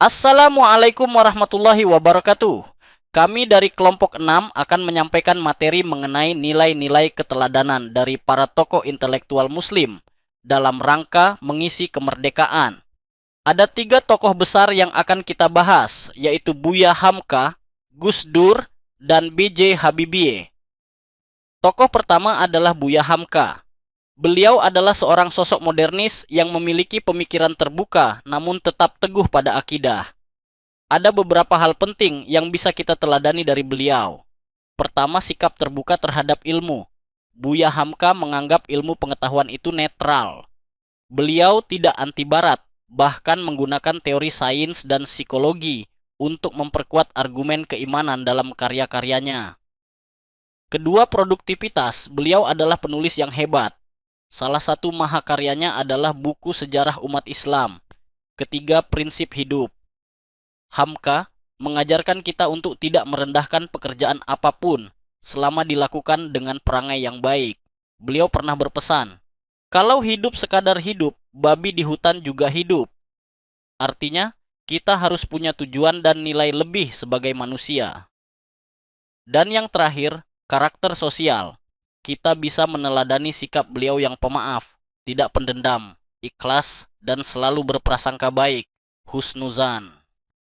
Assalamualaikum warahmatullahi wabarakatuh. Kami dari kelompok 6 akan menyampaikan materi mengenai nilai-nilai keteladanan dari para tokoh intelektual muslim dalam rangka mengisi kemerdekaan. Ada 3 tokoh besar yang akan kita bahas, yaitu Buya Hamka, Gus Dur, dan B.J. Habibie. Tokoh pertama adalah Buya Hamka. Beliau adalah seorang sosok modernis yang memiliki pemikiran terbuka namun tetap teguh pada akidah. Ada beberapa hal penting yang bisa kita teladani dari beliau. Pertama, sikap terbuka terhadap ilmu. Buya Hamka menganggap ilmu pengetahuan itu netral. Beliau tidak anti barat, bahkan menggunakan teori sains dan psikologi untuk memperkuat argumen keimanan dalam karya-karyanya. Kedua, produktivitas. Beliau adalah penulis yang hebat. Salah satu mahakaryanya adalah buku sejarah umat Islam. Ketiga, prinsip hidup. Hamka mengajarkan kita untuk tidak merendahkan pekerjaan apapun selama dilakukan dengan perangai yang baik. Beliau pernah berpesan, "Kalau hidup sekadar hidup, babi di hutan juga hidup." Artinya, kita harus punya tujuan dan nilai lebih sebagai manusia. Dan yang terakhir, karakter sosial. Kita bisa meneladani sikap beliau yang pemaaf, tidak pendendam, ikhlas, dan selalu berprasangka baik, husnuzan.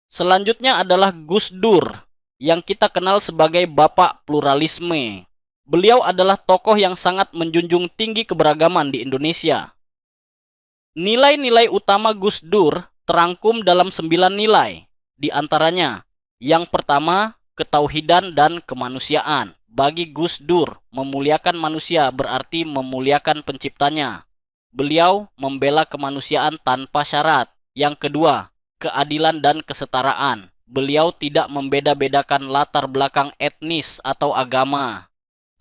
Selanjutnya adalah Gus Dur, yang kita kenal sebagai Bapak Pluralisme. Beliau adalah tokoh yang sangat menjunjung tinggi keberagaman di Indonesia. Nilai-nilai utama Gus Dur terangkum dalam 9 nilai. Di antaranya, yang pertama, ketauhidan dan kemanusiaan. Bagi Gus Dur, memuliakan manusia berarti memuliakan penciptanya. Beliau membela kemanusiaan tanpa syarat. Yang kedua, keadilan dan kesetaraan. Beliau tidak membeda-bedakan latar belakang etnis atau agama.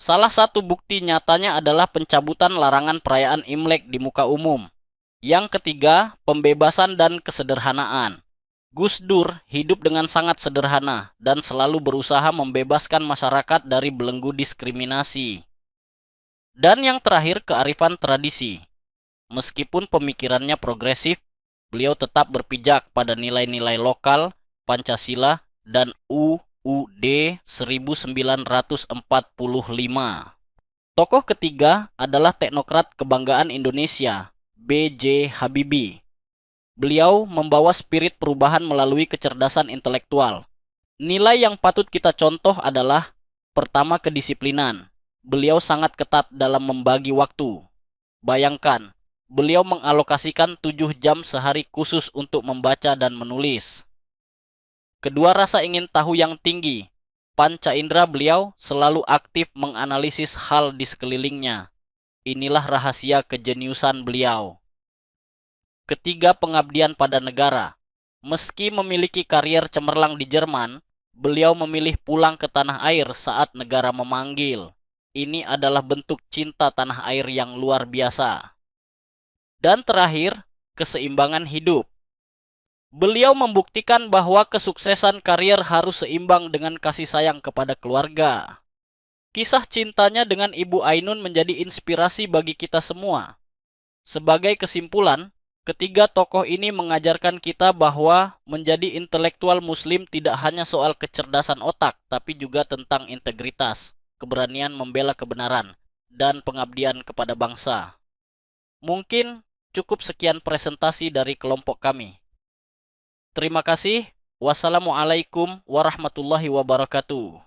Salah satu bukti nyatanya adalah pencabutan larangan perayaan Imlek di muka umum. Yang ketiga, pembebasan dan kesederhanaan. Gus Dur hidup dengan sangat sederhana dan selalu berusaha membebaskan masyarakat dari belenggu diskriminasi. Dan yang terakhir, kearifan tradisi. Meskipun pemikirannya progresif, beliau tetap berpijak pada nilai-nilai lokal, Pancasila, dan UUD 1945. Tokoh ketiga adalah teknokrat kebanggaan Indonesia, B.J. Habibie. Beliau membawa spirit perubahan melalui kecerdasan intelektual. Nilai yang patut kita contoh adalah pertama, kedisiplinan. Beliau sangat ketat dalam membagi waktu. Bayangkan, beliau mengalokasikan 7 jam sehari khusus untuk membaca dan menulis. Kedua, rasa ingin tahu yang tinggi. Panca indera beliau selalu aktif menganalisis hal di sekelilingnya. Inilah rahasia kejeniusan beliau. Ketiga, pengabdian pada negara. Meski memiliki karier cemerlang di Jerman, beliau memilih pulang ke tanah air saat negara memanggil. Ini adalah bentuk cinta tanah air yang luar biasa. Dan terakhir, keseimbangan hidup. Beliau membuktikan bahwa kesuksesan karier harus seimbang dengan kasih sayang kepada keluarga. Kisah cintanya dengan Ibu Ainun menjadi inspirasi bagi kita semua. Sebagai kesimpulan, ketiga tokoh ini mengajarkan kita bahwa menjadi intelektual muslim tidak hanya soal kecerdasan otak, tapi juga tentang integritas, keberanian membela kebenaran, dan pengabdian kepada bangsa. Mungkin cukup sekian presentasi dari kelompok kami. Terima kasih. Wassalamualaikum warahmatullahi wabarakatuh.